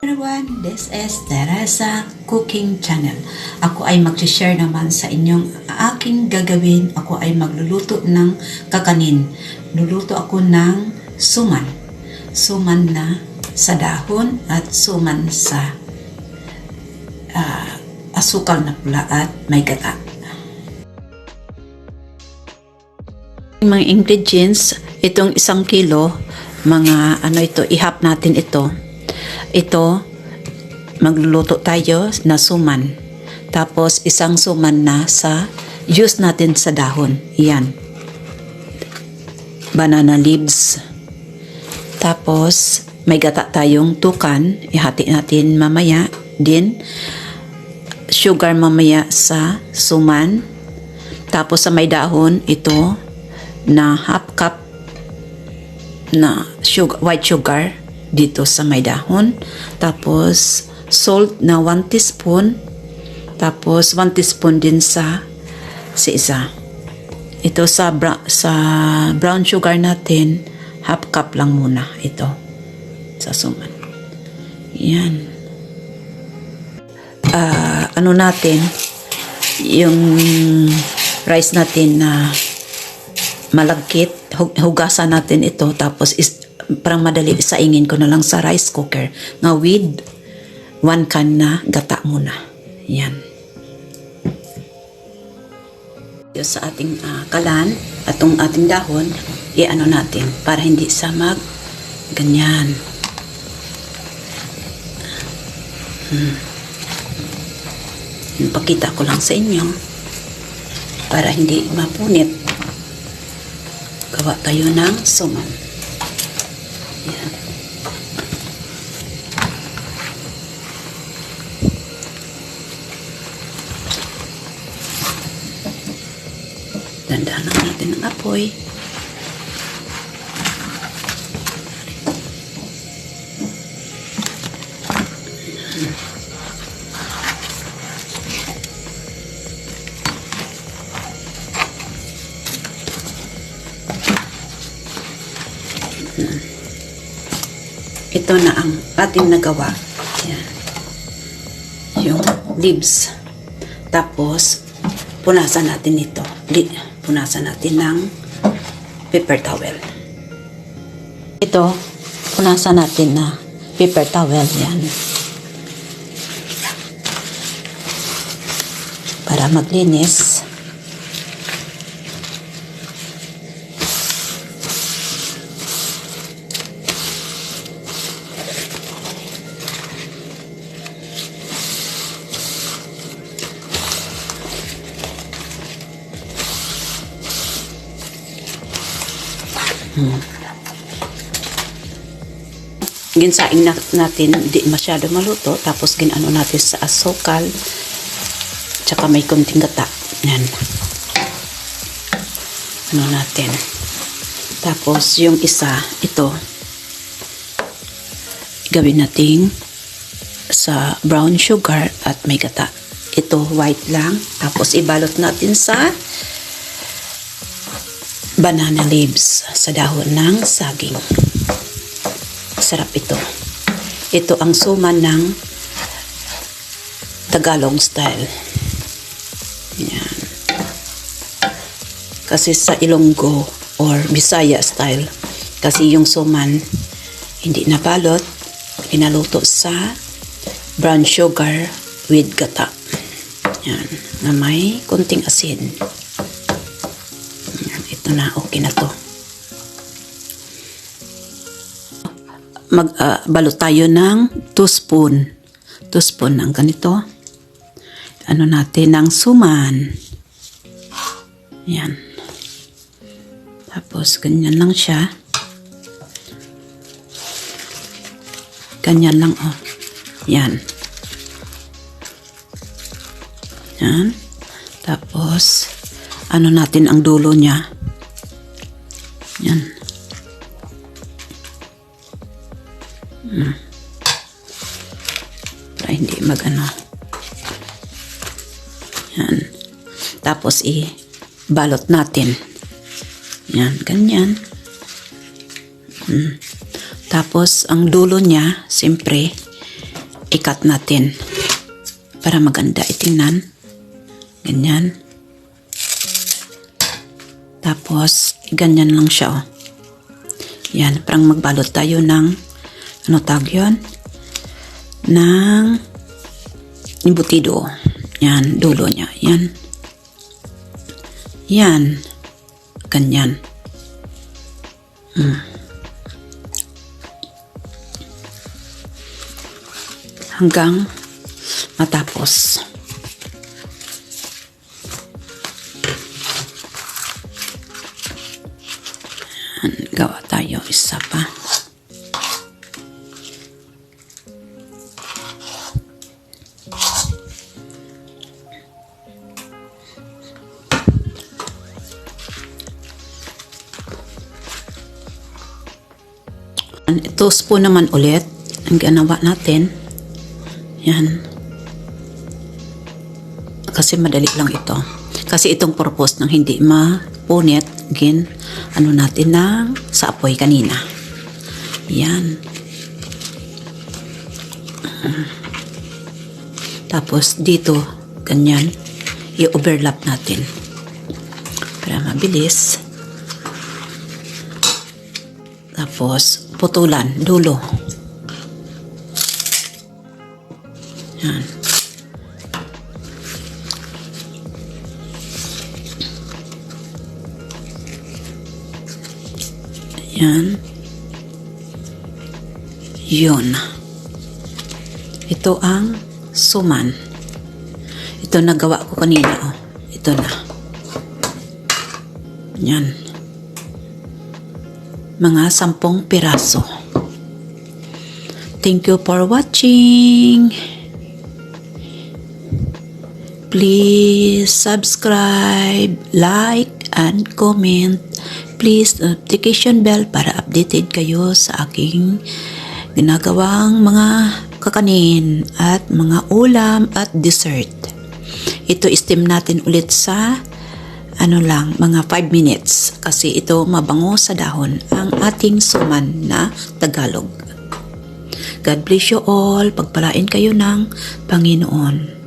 Everyone, this is Teresa Cooking Channel. Ako ay mag-share naman sa inyong aking gagawin. Ako ay magluluto ng kakanin. Luluto ako ng suman. Suman na sa dahon at suman sa asukal na pula at may gata. Mga ingredients, itong 1 kilo, ihap natin ito. Ito, magluluto tayo na suman. Tapos, 1 suman na sa juice natin sa dahon. Yan. Banana leaves. Tapos, may gata tayong tukan. Ihati natin mamaya. Din, sugar mamaya sa suman. Tapos, sa may dahon, ito na half cup na sugar, white sugar dito sa may dahon. Tapos salt na 1 teaspoon. Tapos 1 teaspoon din sa isa. Ito sa brown sugar natin, half cup lang muna ito sa suman. Yan. Natin yung rice natin na malagkit, hugasan natin ito, tapos parang madali saingin ko na lang sa rice cooker nga with 1 can na gata muna. Yan. Sa ating kalan, atong ating dahon, i-ano natin para hindi sa ganyan. Pakita ko lang sa inyo para hindi mapunit. Gawa tayo ng suman. Yan. Dandahan lang natin ang apoy. Ito na ang ating nagawa. Yan. Yung leaves. Tapos, punasan natin ito. Punasan natin ng paper towel. Ito, punasan natin na paper towel. Yan. Para maglinis. Ginsaing natin, di masyado maluto, tapos ginano natin sa asukal, tsaka may konting gata. Yan. Ano natin. Tapos yung isa, ito, gawin natin sa brown sugar at may gata. Ito white lang, tapos ibalot natin sa banana leaves, sa dahon ng saging. Sarap ito. Ito ang suman ng Tagalog style. Yan. Kasi sa Ilonggo or Bisaya style, kasi yung suman hindi nabalot, pinaluto sa brown sugar with gata. Yan. Na may konting asin. Yan. Ito na, okay na to. Balot tayo ng 2 spoon. 2 spoon ng ganito. Ano natin ng suman. Yan. Tapos, ganyan lang siya. Ganyan lang, oh. Yan. Yan. Tapos, ano natin ang dulo niya. Yan. Para hindi magano. Yan. Tapos balot natin. Yan, ganyan. Tapos ang dulo niya, siyempre, ikat natin para maganda itingnan. Ganyan. Tapos, ganyan lang siya, oh. Yan, parang magbalot tayo ng, ano tawag yun? Ng embutido. Yan, dulo niya. Yan. Yan. Ganyan. Hanggang matapos. Gawa tayo isa pa. Ito spoon naman ulit ang ginawa natin. Yan. Kasi madali lang ito. Kasi itong purpose ng hindi mapunit, again, ano natin na sa apoy kanina. Yan. Tapos dito, ganyan, i-overlap natin para mabilis. Tapos putulan, dulo. Yan. Yan. Yun. Ito ang suman. Ito nagawa ko kanina, oh. Ito na. Yan. Mga 10 piraso. Thank you for watching. Please subscribe, like, and comment. Please notification bell para updated kayo sa aking ginagawang mga kakanin at mga ulam at dessert. Ito steam natin ulit sa mga 5 minutes kasi ito mabango sa dahon ang ating suman na Tagalog. God bless you all. Pagpalain kayo ng Panginoon.